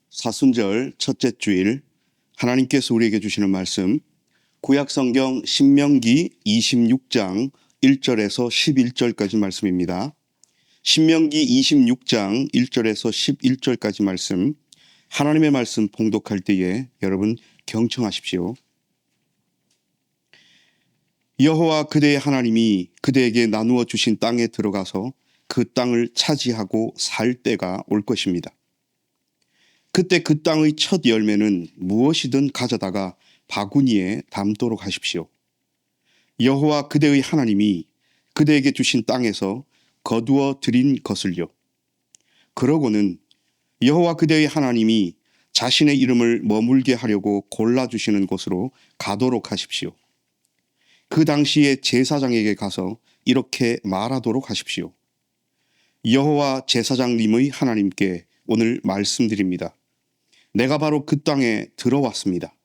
사순절 첫째 주일 하나님께서 우리에게 주시는 말씀 구약성경 신명기 26장 1절에서 11절까지 말씀입니다. 신명기 26장 1절에서 11절까지 말씀, 하나님의 말씀 봉독할 때에 여러분 경청하십시오. 여호와 그대의 하나님이 그대에게 나누어 주신 땅에 들어가서 그 땅을 차지하고 살 때가 올 것입니다. 그때 그 땅의 첫 열매는 무엇이든 가져다가 바구니에 담도록 하십시오. 여호와 그대의 하나님이 그대에게 주신 땅에서 거두어 드린 것을요. 그러고는 여호와 그대의 하나님이 자신의 이름을 머물게 하려고 골라주시는 곳으로 가도록 하십시오. 그 당시에 제사장에게 가서 이렇게 말하도록 하십시오. 여호와 제사장님의 하나님께 오늘 말씀드립니다. 내가 바로 그 땅에 들어왔습니다.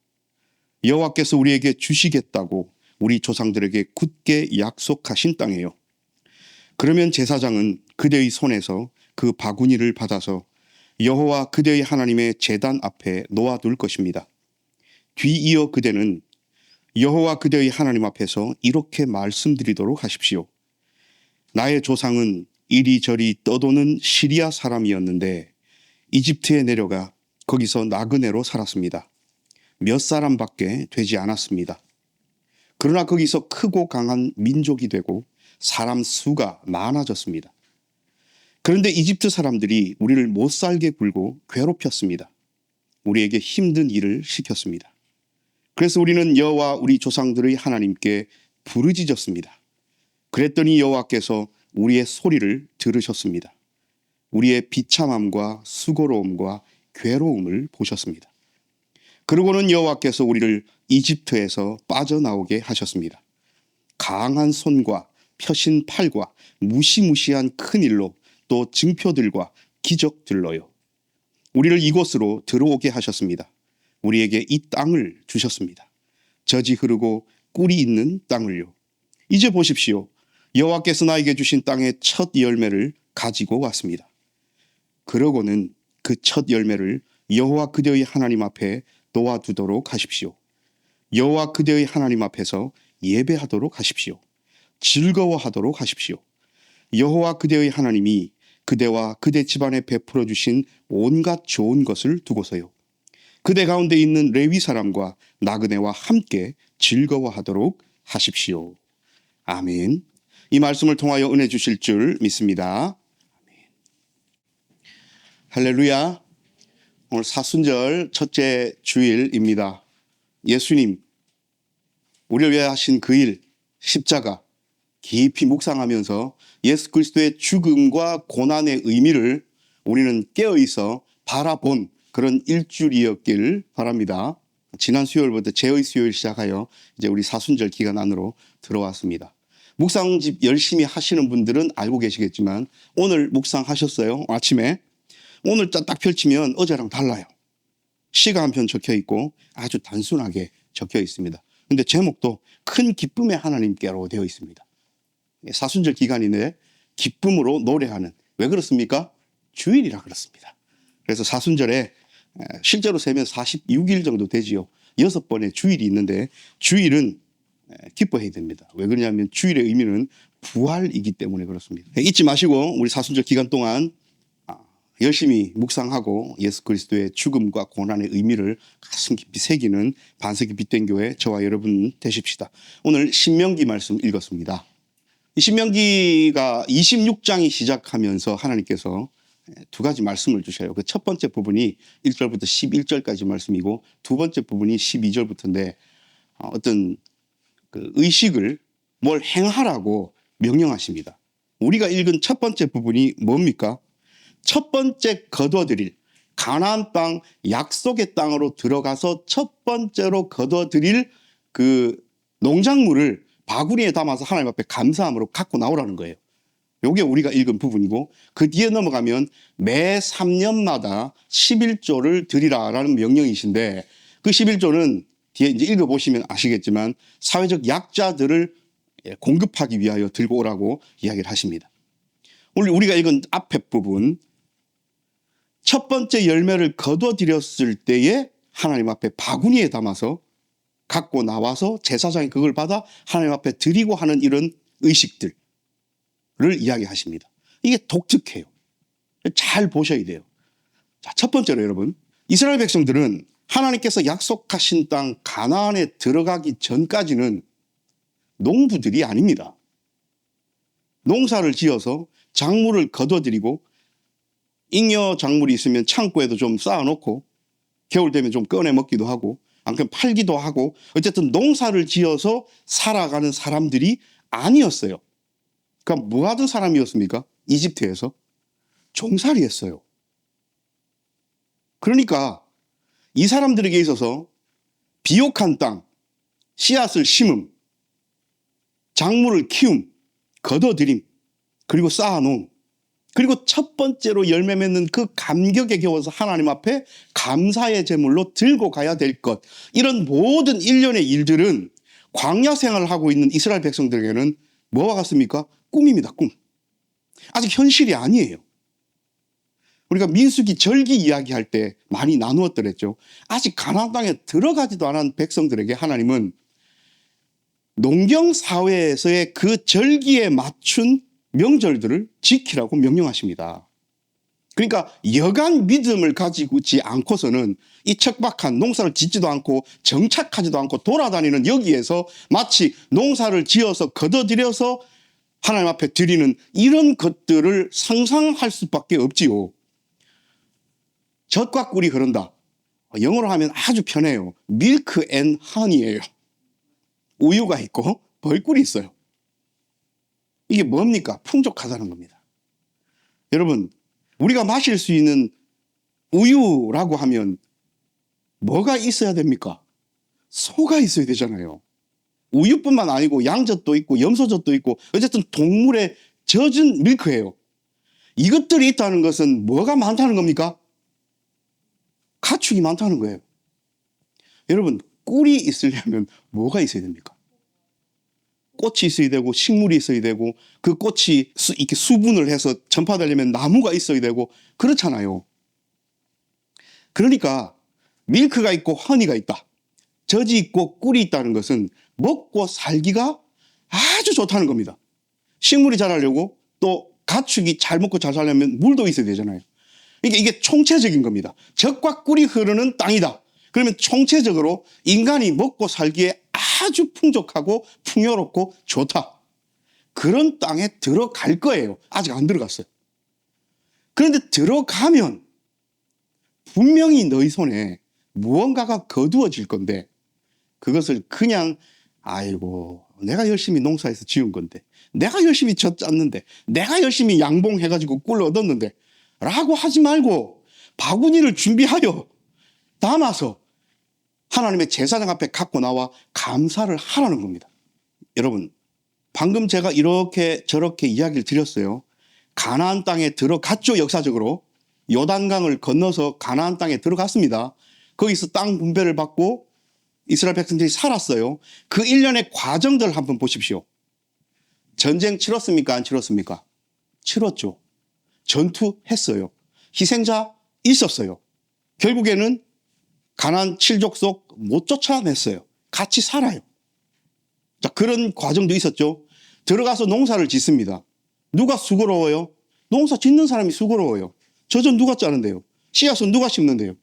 여호와께서 우리에게 주시겠다고 우리 조상들에게 굳게 약속하신 땅이에요. 그러면 제사장은 그대의 손에서 그 바구니를 받아서 여호와 그대의 하나님의 제단 앞에 놓아둘 것입니다. 뒤이어 그대는 여호와 그대의 하나님 앞에서 이렇게 말씀드리도록 하십시오. 나의 조상은 이리저리 떠도는 시리아 사람이었는데 이집트에 내려가 거기서 나그네로 살았습니다. 몇 사람밖에 되지 않았습니다. 그러나 거기서 크고 강한 민족이 되고 사람 수가 많아졌습니다. 그런데 이집트 사람들이 우리를 못 살게 굴고 괴롭혔습니다. 우리에게 힘든 일을 시켰습니다. 그래서 우리는 여호와 우리 조상들의 하나님께 부르짖었습니다. 그랬더니 여호와께서 우리의 소리를 들으셨습니다. 우리의 비참함과 수고로움과 괴로움을 보셨습니다. 그러고는 여호와께서 우리를 이집트에서 빠져나오게 하셨습니다. 강한 손과 펴신 팔과 무시무시한 큰 일로 또 증표들과 기적들로요. 우리를 이곳으로 들어오게 하셨습니다. 우리에게 이 땅을 주셨습니다. 젖이 흐르고 꿀이 있는 땅을요. 이제 보십시오. 여호와께서 나에게 주신 땅의 첫 열매를 가지고 왔습니다. 그러고는 그 첫 열매를 여호와 그대의 하나님 앞에 놓아두도록 하십시오. 여호와 그대의 하나님 앞에서 예배하도록 하십시오. 즐거워하도록 하십시오. 여호와 그대의 하나님이 그대와 그대 집안에 베풀어 주신 온갖 좋은 것을 두고서요. 그대 가운데 있는 레위 사람과 나그네와 함께 즐거워하도록 하십시오. 아멘. 이 말씀을 통하여 은혜 주실 줄 믿습니다. 할렐루야. 오늘 사순절 첫째 주일입니다. 예수님, 우리를 위해 하신 그 일, 십자가 깊이 묵상하면서 예수 그리스도의 죽음과 고난의 의미를 우리는 깨어있어 바라본 그런 일주일이었길 바랍니다. 지난 수요일부터 제의 수요일 시작하여 이제 우리 사순절 기간 안으로 들어왔습니다. 묵상집 열심히 하시는 분들은 알고 계시겠지만 오늘 묵상하셨어요? 아침에? 오늘 딱 펼치면 어제랑 달라요. 시가 한 편 적혀 있고 아주 단순하게 적혀 있습니다. 근데 제목도 큰 기쁨의 하나님께로 되어 있습니다. 사순절 기간인데 기쁨으로 노래하는, 왜 그렇습니까? 주일이라 그렇습니다. 그래서 사순절에 실제로 세면 46일 정도 되지요. 6번의 주일이 있는데 주일은 기뻐해야 됩니다. 왜 그러냐면 주일의 의미는 부활이기 때문에 그렇습니다. 잊지 마시고 우리 사순절 기간 동안 열심히 묵상하고 예수 그리스도의 죽음과 고난의 의미를 가슴 깊이 새기는 반세기 빛된 교회 저와 여러분 되십시다. 오늘 신명기 말씀 읽었습니다. 이 신명기가 26장이 시작하면서 하나님께서 두 가지 말씀을 주셔요. 그 첫 번째 부분이 1절부터 11절까지 말씀이고 두 번째 부분이 12절부터인데 어떤 그 의식을 뭘 행하라고 명령하십니다. 우리가 읽은 첫 번째 부분이 뭡니까? 첫 번째 거둬들일 가나안 땅 약속의 땅으로 들어가서 첫 번째로 거둬들일 그 농작물을 바구니에 담아서 하나님 앞에 감사함으로 갖고 나오라는 거예요. 이게 우리가 읽은 부분이고 그 뒤에 넘어가면 매 3년마다 11조를 드리라라는 명령이신데 그 11조는 뒤에 이제 읽어보시면 아시겠지만 사회적 약자들을 공급하기 위하여 들고 오라고 이야기를 하십니다. 오늘 우리가 읽은 앞에 부분 첫 번째 열매를 거둬들였을 때에 하나님 앞에 바구니에 담아서 갖고 나와서 제사장이 그걸 받아 하나님 앞에 드리고 하는 이런 의식들을 이야기하십니다. 이게 독특해요. 잘 보셔야 돼요. 자, 첫 번째로 여러분, 이스라엘 백성들은 하나님께서 약속하신 땅 가나안에 들어가기 전까지는 농부들이 아닙니다. 농사를 지어서 작물을 거둬들이고 잉여 작물이 있으면 창고에도 좀 쌓아놓고 겨울 되면 좀 꺼내 먹기도 하고 안 그러면 팔기도 하고 어쨌든 농사를 지어서 살아가는 사람들이 아니었어요. 그러니까 뭐 하던 사람이었습니까? 이집트에서 종살이 했어요. 그러니까 이 사람들에게 있어서 비옥한 땅, 씨앗을 심음, 작물을 키움, 거둬들임, 그리고 쌓아놓음, 그리고 첫 번째로 열매 맺는 그 감격에 겨워서 하나님 앞에 감사의 제물로 들고 가야 될 것, 이런 모든 일련의 일들은 광야 생활을 하고 있는 이스라엘 백성들에게는 뭐와 같습니까? 꿈입니다. 꿈. 아직 현실이 아니에요. 우리가 민수기 절기 이야기할 때 많이 나누었더랬죠. 아직 가나안 땅에 들어가지도 않은 백성들에게 하나님은 농경 사회에서의 그 절기에 맞춘 명절들을 지키라고 명령하십니다. 그러니까 여간 믿음을 가지고 있지 않고서는 이 척박한 농사를 짓지도 않고 정착하지도 않고 돌아다니는 여기에서 마치 농사를 지어서 거둬들여서 하나님 앞에 드리는 이런 것들을 상상할 수밖에 없지요. 젖과 꿀이 흐른다. 영어로 하면 아주 편해요. 밀크 앤 허니예요. 우유가 있고 벌꿀이 있어요. 이게 뭡니까? 풍족하다는 겁니다. 여러분, 우리가 마실 수 있는 우유라고 하면 뭐가 있어야 됩니까? 소가 있어야 되잖아요. 우유뿐만 아니고 양젖도 있고 염소젖도 있고 어쨌든 동물의 젖은 밀크예요. 이것들이 있다는 것은 뭐가 많다는 겁니까? 가축이 많다는 거예요. 여러분, 꿀이 있으려면 뭐가 있어야 됩니까? 꽃이 있어야 되고 식물이 있어야 되고 그 꽃이 이렇게 수분을 해서 전파되려면 나무가 있어야 되고 그렇잖아요. 그러니까 밀크가 있고 허니가 있다. 젖이 있고 꿀이 있다는 것은 먹고 살기가 아주 좋다는 겁니다. 식물이 자라려고 또 가축이 잘 먹고 잘 살려면 물도 있어야 되잖아요. 그러니까 이게 총체적인 겁니다. 젖과 꿀이 흐르는 땅이다. 그러면 총체적으로 인간이 먹고 살기에 아주 풍족하고 풍요롭고 좋다. 그런 땅에 들어갈 거예요. 아직 안 들어갔어요. 그런데 들어가면 분명히 너희 손에 무언가가 거두어질 건데 그것을 그냥 아이고 내가 열심히 농사해서 지은 건데 내가 열심히 젖 짰는데 내가 열심히 양봉해가지고 꿀 얻었는데 라고 하지 말고 바구니를 준비하여 담아서 하나님의 제사장 앞에 갖고 나와 감사를 하라는 겁니다. 여러분, 방금 제가 이렇게 저렇게 이야기를 드렸어요. 가나안 땅에 들어갔죠. 역사적으로 요단강을 건너서 가나안 땅에 들어갔습니다. 거기서 땅 분배를 받고 이스라엘 백성들이 살았어요. 그 일련의 과정들 한번 보십시오. 전쟁 치렀습니까? 안 치렀습니까? 치렀죠. 전투했어요. 희생자 있었어요. 결국에는 가나안 7족속 못 쫓아냈어요. 같이 살아요. 자, 그런 과정도 있었죠. 들어가서 농사를 짓습니다. 누가 수고로워요? 농사 짓는 사람이 수고로워요. 젖은 누가 짜는데요? 씨앗은 누가 심는데요?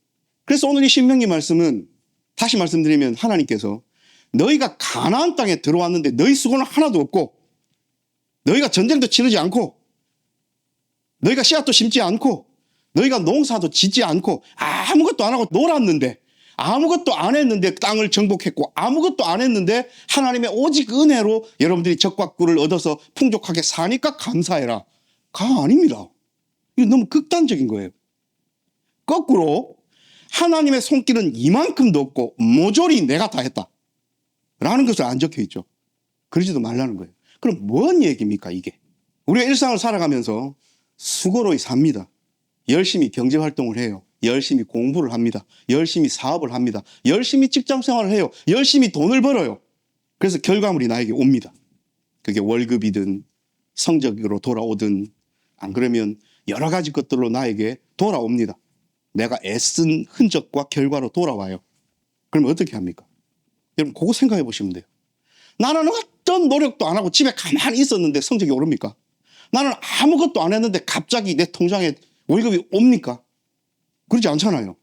그래서 오늘 이 신명기 말씀은 다시 말씀드리면 하나님께서 너희가 가나안 땅에 들어왔는데 너희 수고는 하나도 없고 너희가 전쟁도 치르지 않고 너희가 씨앗도 심지 않고 너희가 농사도 짓지 않고 아무것도 안 하고 놀았는데 아무것도 안 했는데 땅을 정복했고 아무것도 안 했는데 하나님의 오직 은혜로 여러분들이 젖과 꿀을 얻어서 풍족하게 사니까 감사해라. 가 아닙니다. 이거 너무 극단적인 거예요. 거꾸로 하나님의 손길은 이만큼도 없고 모조리 내가 다 했다 라는 것을 안 적혀 있죠. 그러지도 말라는 거예요. 그럼 뭔 얘기입니까 이게? 우리가 일상을 살아가면서 수고로이 삽니다. 열심히 경제활동을 해요. 열심히 공부를 합니다. 열심히 사업을 합니다. 열심히 직장생활을 해요. 열심히 돈을 벌어요. 그래서 결과물이 나에게 옵니다. 그게 월급이든 성적으로 돌아오든 안 그러면 여러 가지 것들로 나에게 돌아옵니다. 내가 애쓴 흔적과 결과로 돌아와요. 그러면 어떻게 합니까? 여러분 그거 생각해 보시면 돼요. 나는 어떤 노력도 안 하고 집에 가만히 있었는데 성적이 오릅니까? 나는 아무것도 안 했는데 갑자기 내 통장에 월급이 옵니까? 그러지 않잖아요.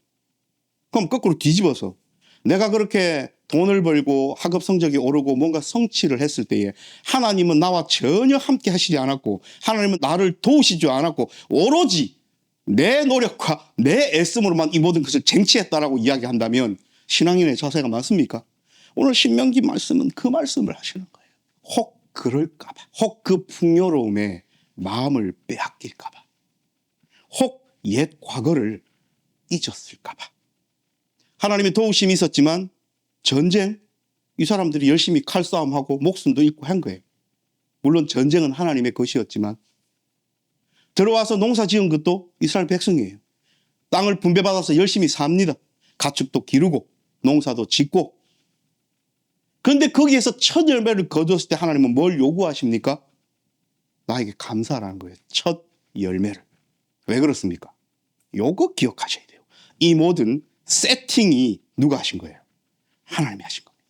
그럼 거꾸로 뒤집어서 내가 그렇게 돈을 벌고 학업 성적이 오르고 뭔가 성취를 했을 때에 하나님은 나와 전혀 함께 하시지 않았고 하나님은 나를 도우시지 않았고 오로지 내 노력과 내 애씀으로만 이 모든 것을 쟁취했다라고 이야기한다면 신앙인의 자세가 맞습니까? 오늘 신명기 말씀은 그 말씀을 하시는 거예요. 혹 그럴까 봐. 혹 그 풍요로움에 마음을 빼앗길까 봐. 혹 옛 과거를 잊었을까 봐. 하나님의 도우심이 있었지만 전쟁, 이 사람들이 열심히 칼싸움하고 목숨도 잃고 한 거예요. 물론 전쟁은 하나님의 것이었지만 들어와서 농사 지은 것도 이스라엘 백성이에요. 땅을 분배받아서 열심히 삽니다. 가축도 기르고 농사도 짓고. 그런데 거기에서 첫 열매를 거두었을 때 하나님은 뭘 요구하십니까? 나에게 감사라는 거예요. 첫 열매를. 왜 그렇습니까? 요거 기억하셔야 돼요. 이 모든 세팅이 누가 하신 거예요? 하나님이 하신 겁니다.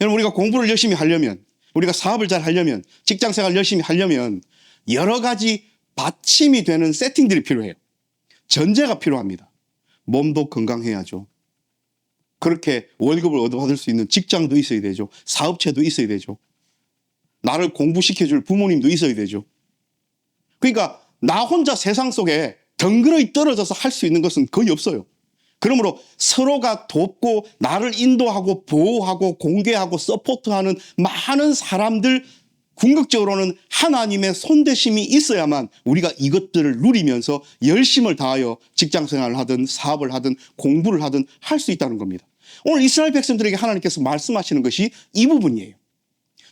여러분 우리가 공부를 열심히 하려면 우리가 사업을 잘 하려면 직장생활 열심히 하려면 여러 가지 받침이 되는 세팅들이 필요해요. 전제가 필요합니다. 몸도 건강해야죠. 그렇게 월급을 얻어받을 수 있는 직장도 있어야 되죠. 사업체도 있어야 되죠. 나를 공부시켜줄 부모님도 있어야 되죠. 그러니까 나 혼자 세상 속에 덩그러니 떨어져서 할 수 있는 것은 거의 없어요. 그러므로 서로가 돕고 나를 인도하고 보호하고 공개하고 서포트하는 많은 사람들, 궁극적으로는 하나님의 손대심이 있어야만 우리가 이것들을 누리면서 열심을 다하여 직장생활을 하든 사업을 하든 공부를 하든 할 수 있다는 겁니다. 오늘 이스라엘 백성들에게 하나님께서 말씀하시는 것이 이 부분이에요.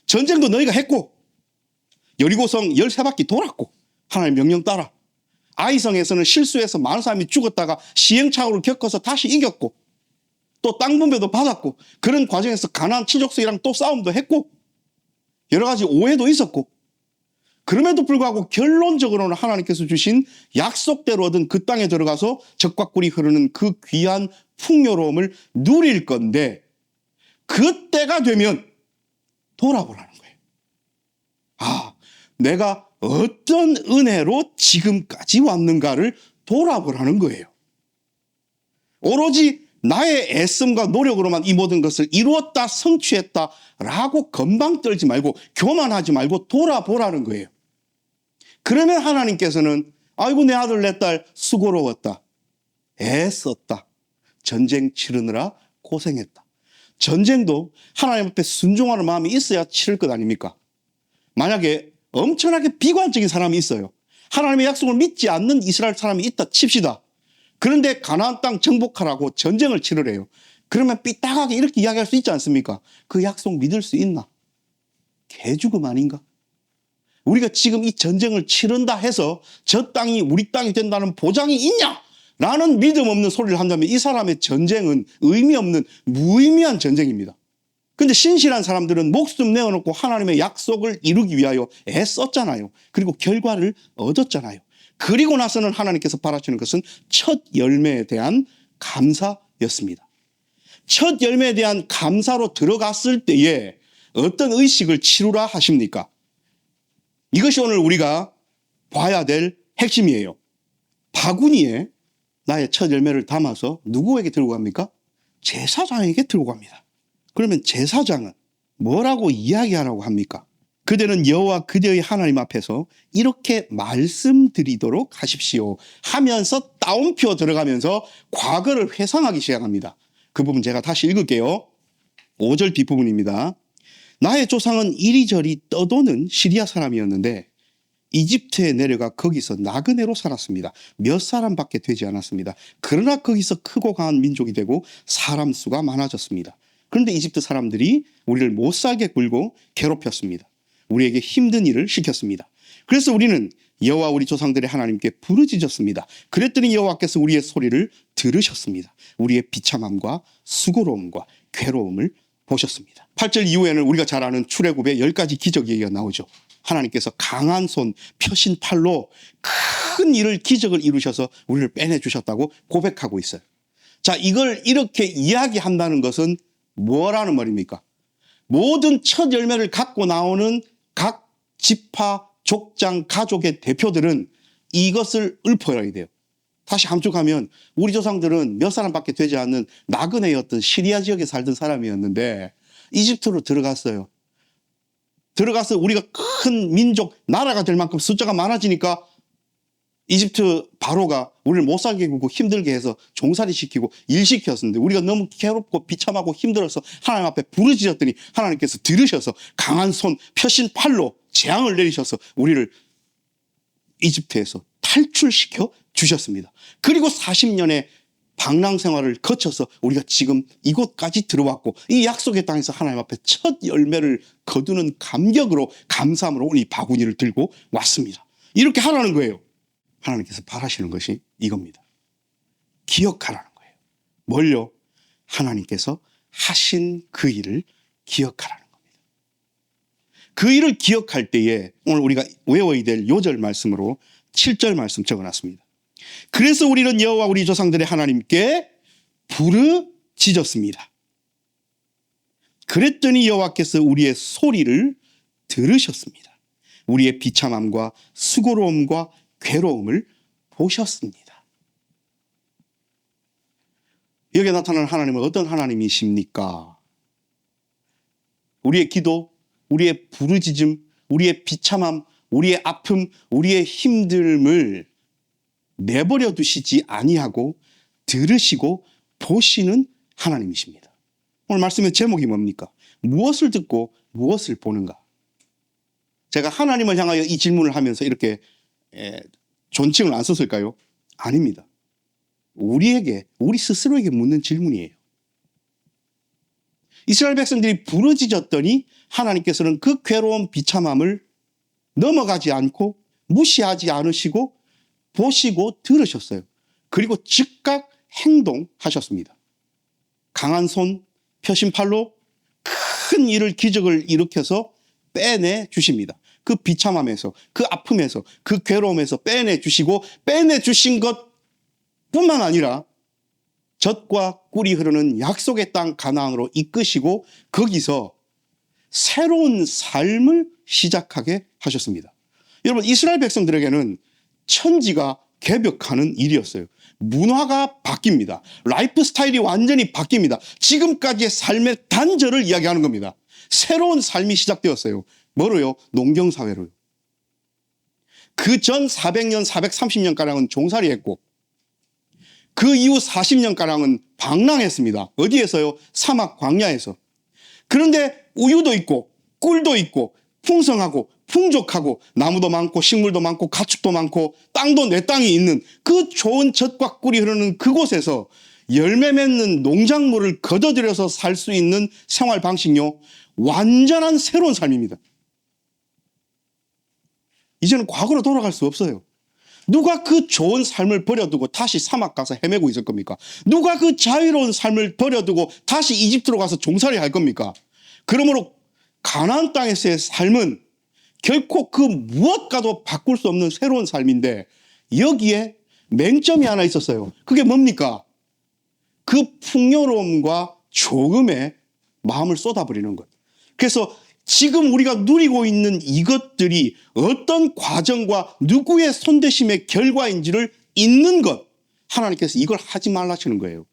전쟁도 너희가 했고 여리고성 13바퀴 돌았고 하나님 명령 따라 아이성에서는 실수해서 많은 사람이 죽었다가 시행착오를 겪어서 다시 이겼고 또 땅 분배도 받았고 그런 과정에서 가나안 친족속이랑 또 싸움도 했고 여러 가지 오해도 있었고 그럼에도 불구하고 결론적으로는 하나님께서 주신 약속대로 얻은 그 땅에 들어가서 젖과 꿀이 흐르는 그 귀한 풍요로움을 누릴 건데 그때가 되면 돌아보라는 거예요. 아, 내가 어떤 은혜로 지금까지 왔는가를 돌아보라는 거예요. 오로지 나의 애씀과 노력으로만 이 모든 것을 이루었다, 성취했다 라고 건방 떨지 말고 교만하지 말고 돌아보라는 거예요. 그러면 하나님께서는 아이고 내 아들 내 딸 수고로웠다. 애썼다. 전쟁 치르느라 고생했다. 전쟁도 하나님 앞에 순종하는 마음이 있어야 치를 것 아닙니까? 만약에 엄청나게 비관적인 사람이 있어요. 하나님의 약속을 믿지 않는 이스라엘 사람이 있다 칩시다. 그런데 가나안 땅 정복하라고 전쟁을 치르래요. 그러면 삐딱하게 이렇게 이야기할 수 있지 않습니까? 그 약속 믿을 수 있나? 개죽음 아닌가? 우리가 지금 이 전쟁을 치른다 해서 저 땅이 우리 땅이 된다는 보장이 있냐? 라는 믿음 없는 소리를 한다면 이 사람의 전쟁은 의미 없는 무의미한 전쟁입니다. 근데 신실한 사람들은 목숨 내어놓고 하나님의 약속을 이루기 위하여 애썼잖아요. 그리고 결과를 얻었잖아요. 그리고 나서는 하나님께서 바라시는 것은 첫 열매에 대한 감사였습니다. 첫 열매에 대한 감사로 들어갔을 때에 어떤 의식을 치루라 하십니까? 이것이 오늘 우리가 봐야 될 핵심이에요. 바구니에 나의 첫 열매를 담아서 누구에게 들고 갑니까? 제사장에게 들고 갑니다. 그러면 제사장은 뭐라고 이야기하라고 합니까? 그대는 여호와 그대의 하나님 앞에서 이렇게 말씀드리도록 하십시오 하면서 따옴표 들어가면서 과거를 회상하기 시작합니다. 그 부분 제가 다시 읽을게요. 5절 뒷부분입니다. 나의 조상은 이리저리 떠도는 시리아 사람이었는데 이집트에 내려가 거기서 나그네로 살았습니다. 몇 사람밖에 되지 않았습니다. 그러나 거기서 크고 강한 민족이 되고 사람 수가 많아졌습니다. 그런데 이집트 사람들이 우리를 못 살게 굴고 괴롭혔습니다. 우리에게 힘든 일을 시켰습니다. 그래서 우리는 여호와 우리 조상들의 하나님께 부르짖었습니다. 그랬더니 여호와께서 우리의 소리를 들으셨습니다. 우리의 비참함과 수고로움과 괴로움을 보셨습니다. 8절 이후에는 우리가 잘 아는 출애굽의 10가지 기적 얘기가 나오죠. 하나님께서 강한 손, 펴신 팔로 큰 일을 기적을 이루셔서 우리를 빼내주셨다고 고백하고 있어요. 자, 이걸 이렇게 이야기한다는 것은 뭐라는 말입니까? 모든 첫 열매를 갖고 나오는 각 지파, 족장, 가족의 대표들은 이것을 읊어야 돼요. 다시 함축하면 우리 조상들은 몇 사람밖에 되지 않는 나그네의 어떤 시리아 지역에 살던 사람이었는데 이집트로 들어갔어요. 들어가서 우리가 큰 민족, 나라가 될 만큼 숫자가 많아지니까 이집트 바로가 우리를 못 살게 굴고 힘들게 해서 종살이 시키고 일 시켰었는데 우리가 너무 괴롭고 비참하고 힘들어서 하나님 앞에 부르짖었더니 하나님께서 들으셔서 강한 손, 펴신 팔로 재앙을 내리셔서 우리를 이집트에서 탈출시켜 주셨습니다. 그리고 40년의 방랑 생활을 거쳐서 우리가 지금 이곳까지 들어왔고 이 약속의 땅에서 하나님 앞에 첫 열매를 거두는 감격으로 감사함으로 이 바구니를 들고 왔습니다. 이렇게 하라는 거예요. 하나님께서 바라시는 것이 이겁니다. 기억하라는 거예요. 뭘요? 하나님께서 하신 그 일을 기억하라는 겁니다. 그 일을 기억할 때에 오늘 우리가 외워야 될 요절 말씀으로 7절 말씀 적어놨습니다. 그래서 우리는 여호와 우리 조상들의 하나님께 부르짖었습니다. 그랬더니 여호와께서 우리의 소리를 들으셨습니다. 우리의 비참함과 수고로움과 괴로움을 보셨습니다. 여기에 나타나는 하나님은 어떤 하나님이십니까? 우리의 기도, 우리의 부르짖음, 우리의 비참함, 우리의 아픔, 우리의 힘듦을 내버려 두시지 아니하고 들으시고 보시는 하나님이십니다. 오늘 말씀의 제목이 뭡니까? 무엇을 듣고 무엇을 보는가? 제가 하나님을 향하여 이 질문을 하면서 이렇게 존칭을 안 썼을까요? 아닙니다. 우리에게, 우리 스스로에게 묻는 질문이에요. 이스라엘 백성들이 부르짖었더니 하나님께서는 그 괴로운 비참함을 넘어가지 않고 무시하지 않으시고 보시고 들으셨어요. 그리고 즉각 행동하셨습니다. 강한 손, 펴신 팔로 큰 일을 기적을 일으켜서 빼내 주십니다. 그 비참함에서, 그 아픔에서, 그 괴로움에서 빼내 주시고 빼내 주신 것뿐만 아니라 젖과 꿀이 흐르는 약속의 땅 가나안으로 이끄시고 거기서 새로운 삶을 시작하게 하셨습니다. 여러분, 이스라엘 백성들에게는 천지가 개벽하는 일이었어요. 문화가 바뀝니다. 라이프 스타일이 완전히 바뀝니다. 지금까지의 삶의 단절을 이야기하는 겁니다. 새로운 삶이 시작되었어요. 뭐로요? 농경사회로요. 그 전 400년, 430년가량은 종살이했고 그 이후 40년가량은 방랑했습니다. 어디에서요? 사막 광야에서. 그런데 우유도 있고 꿀도 있고 풍성하고 풍족하고 나무도 많고 식물도 많고 가축도 많고 땅도 내 땅이 있는 그 좋은 젖과 꿀이 흐르는 그곳에서 열매 맺는 농작물을 거둬들여서 살 수 있는 생활 방식요. 완전한 새로운 삶입니다. 이제는 과거로 돌아갈 수 없어요. 누가 그 좋은 삶을 버려두고 다시 사막 가서 헤매고 있을 겁니까? 누가 그 자유로운 삶을 버려두고 다시 이집트로 가서 종살이 할 겁니까? 그러므로 가나안 땅에서의 삶은 결코 그 무엇과도 바꿀 수 없는 새로운 삶인데 여기에 맹점이 하나 있었어요. 그게 뭡니까? 그 풍요로움과 조금의 마음을 쏟아버리는 것. 그래서 지금 우리가 누리고 있는 이것들이 어떤 과정과 누구의 손대심의 결과인지를 잊는 것. 하나님께서 이걸 하지 말라시는 거예요.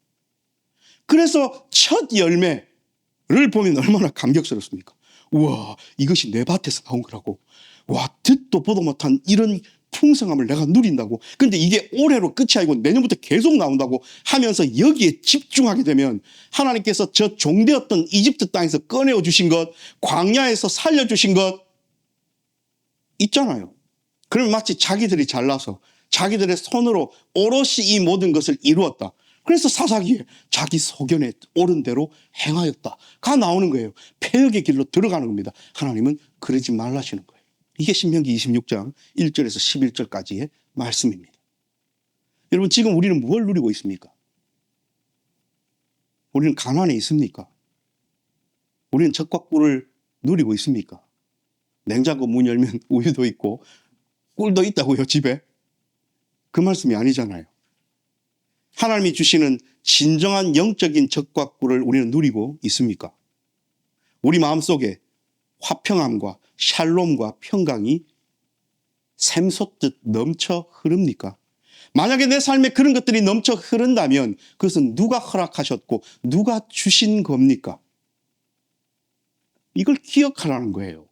그래서 첫 열매를 보면 얼마나 감격스럽습니까? 우와, 이것이 내 밭에서 나온 거라고. 와, 듣도 보도 못한 이런 풍성함을 내가 누린다고. 그런데 이게 올해로 끝이 아니고 내년부터 계속 나온다고 하면서 여기에 집중하게 되면 하나님께서 저 종되었던 이집트 땅에서 꺼내어 주신 것, 광야에서 살려주신 것 있잖아요. 그러면 마치 자기들이 잘나서 자기들의 손으로 오롯이 이 모든 것을 이루었다. 그래서 사사기에 자기 소견에 옳은 대로 행하였다가 나오는 거예요. 폐역의 길로 들어가는 겁니다. 하나님은 그러지 말라시는 거예요. 이게 신명기 26장 1절에서 11절까지의 말씀입니다. 여러분, 지금 우리는 뭘 누리고 있습니까? 우리는 가난에 있습니까? 우리는 젖과 꿀을 누리고 있습니까? 냉장고 문 열면 우유도 있고 꿀도 있다고요, 집에. 그 말씀이 아니잖아요. 하나님이 주시는 진정한 영적인 적과 꿀을 우리는 누리고 있습니까? 우리 마음속에 화평함과 샬롬과 평강이 샘솟듯 넘쳐 흐릅니까? 만약에 내 삶에 그런 것들이 넘쳐 흐른다면 그것은 누가 허락하셨고 누가 주신 겁니까? 이걸 기억하라는 거예요.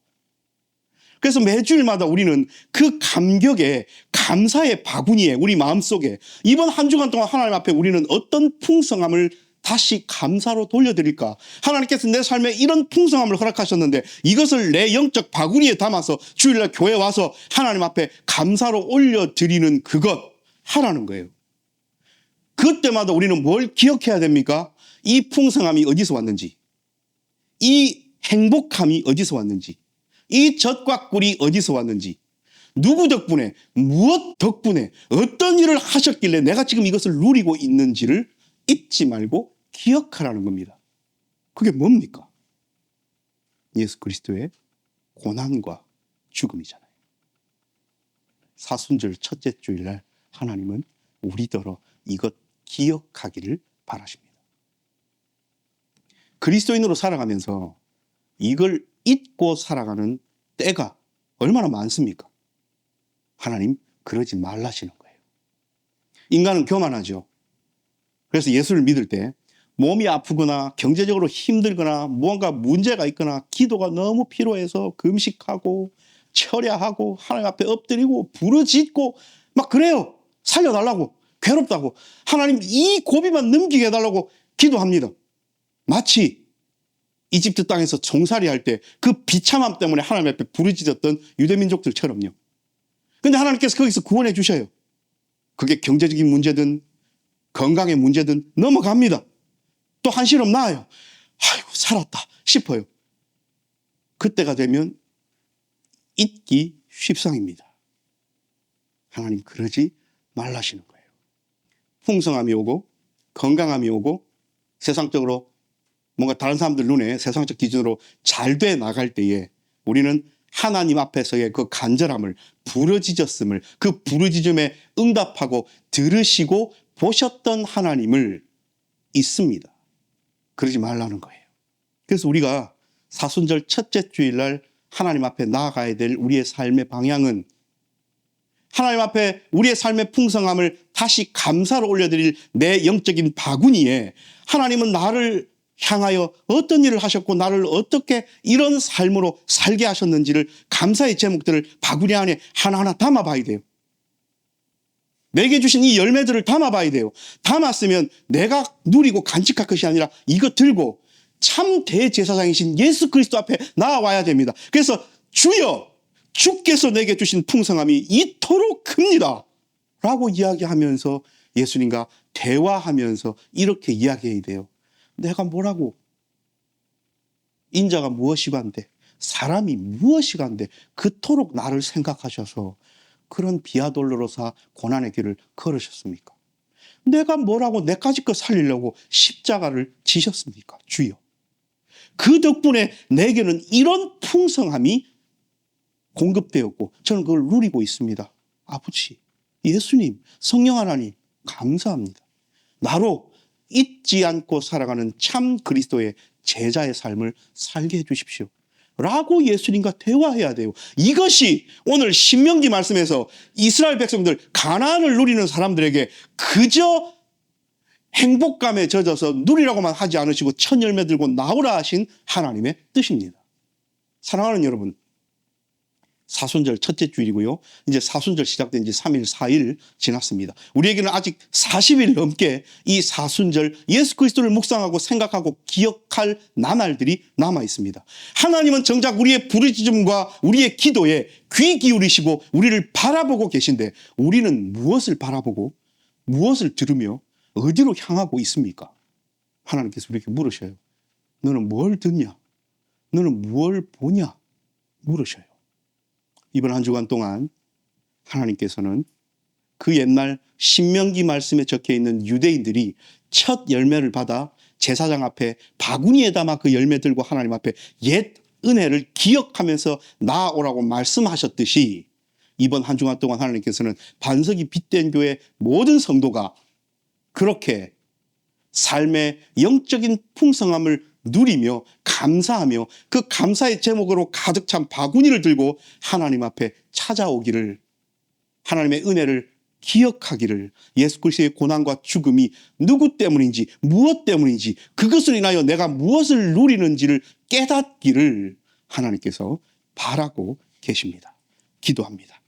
그래서 매주일마다 우리는 그 감격에, 감사의 바구니에 우리 마음속에 이번 한 주간 동안 하나님 앞에 우리는 어떤 풍성함을 다시 감사로 돌려드릴까? 하나님께서 내 삶에 이런 풍성함을 허락하셨는데 이것을 내 영적 바구니에 담아서 주일날 교회 와서 하나님 앞에 감사로 올려드리는 그것 하라는 거예요. 그때마다 우리는 뭘 기억해야 됩니까? 이 풍성함이 어디서 왔는지, 이 행복함이 어디서 왔는지, 이 젖과 꿀이 어디서 왔는지, 누구 덕분에, 무엇 덕분에, 어떤 일을 하셨길래 내가 지금 이것을 누리고 있는지를 잊지 말고 기억하라는 겁니다. 그게 뭡니까? 예수 그리스도의 고난과 죽음이잖아요. 사순절 첫째 주일날 하나님은 우리더러 이것 기억하기를 바라십니다. 그리스도인으로 살아가면서 이걸 잊고 살아가는 때가 얼마나 많습니까? 하나님 그러지 말라시는 거예요. 인간은 교만하죠. 그래서 예수를 믿을 때 몸이 아프거나 경제적으로 힘들거나 무언가 문제가 있거나 기도가 너무 필요해서 금식하고 철야하고 하나님 앞에 엎드리고 부르짖고 막 그래요. 살려달라고, 괴롭다고, 하나님 이 고비만 넘기게 해달라고 기도합니다. 마치 이집트 땅에서 종살이 할 때 그 비참함 때문에 하나님 앞에 부르짖었던 유대민족들처럼요. 근데 하나님께서 거기서 구원해 주셔요. 그게 경제적인 문제든 건강의 문제든 넘어갑니다. 또 한시름 나아요. 아이고 살았다 싶어요. 그때가 되면 잊기 쉽상입니다. 하나님 그러지 말라시는 거예요. 풍성함이 오고 건강함이 오고 세상적으로 뭔가 다른 사람들 눈에 세상적 기준으로 잘 돼 나갈 때에 우리는 하나님 앞에서의 그 간절함을, 부르짖었음을, 그 부르짖음에 응답하고 들으시고 보셨던 하나님을 잊습니다. 그러지 말라는 거예요. 그래서 우리가 사순절 첫째 주일날 하나님 앞에 나아가야 될 우리의 삶의 방향은 하나님 앞에 우리의 삶의 풍성함을 다시 감사로 올려드릴 내 영적인 바구니에 하나님은 나를 향하여 어떤 일을 하셨고 나를 어떻게 이런 삶으로 살게 하셨는지를 감사의 제목들을 바구니 안에 하나하나 담아봐야 돼요. 내게 주신 이 열매들을 담아봐야 돼요. 담았으면 내가 누리고 간직할 것이 아니라 이거 들고 참 대제사장이신 예수 그리스도 앞에 나아와야 됩니다. 그래서 주여 주께서 내게 주신 풍성함이 이토록 큽니다 라고 이야기하면서 예수님과 대화하면서 이렇게 이야기해야 돼요. 내가 뭐라고? 인자가 무엇이간데 사람이 무엇이간데 그토록 나를 생각하셔서 그런 비아돌로로사 고난의 길을 걸으셨습니까? 내가 뭐라고 내까지 거 살리려고 십자가를 지셨습니까? 주여. 그 덕분에 내게는 이런 풍성함이 공급되었고 저는 그걸 누리고 있습니다. 아버지, 예수님, 성령 하나님 감사합니다. 나로 잊지 않고 살아가는 참 그리스도의 제자의 삶을 살게 해주십시오 라고 예수님과 대화해야 돼요. 이것이 오늘 신명기 말씀에서 이스라엘 백성들 가나안을 누리는 사람들에게 그저 행복감에 젖어서 누리라고만 하지 않으시고 첫 열매 들고 나오라 하신 하나님의 뜻입니다. 사랑하는 여러분, 사순절 첫째 주일이고요. 이제 사순절 시작된 지 3일, 4일 지났습니다. 우리에게는 아직 40일 넘게 이 사순절 예수 그리스도를 묵상하고 생각하고 기억할 나날들이 남아 있습니다. 하나님은 정작 우리의 부르짖음과 우리의 기도에 귀 기울이시고 우리를 바라보고 계신데 우리는 무엇을 바라보고 무엇을 들으며 어디로 향하고 있습니까? 하나님께서 우리에게 물으셔요. 너는 뭘 듣냐? 너는 뭘 보냐? 물으셔요. 이번 한 주간 동안 하나님께서는 그 옛날 신명기 말씀에 적혀 있는 유대인들이 첫 열매를 받아 제사장 앞에 바구니에 담아 그 열매 들고 하나님 앞에 옛 은혜를 기억하면서 나아오라고 말씀하셨듯이 이번 한 주간 동안 하나님께서는 반석이 빛된 교회 모든 성도가 그렇게 삶의 영적인 풍성함을 누리며 감사하며 그 감사의 제목으로 가득 찬 바구니를 들고 하나님 앞에 찾아오기를, 하나님의 은혜를 기억하기를, 예수 그리스도의 고난과 죽음이 누구 때문인지 무엇 때문인지 그것을 인하여 내가 무엇을 누리는지를 깨닫기를 하나님께서 바라고 계십니다. 기도합니다.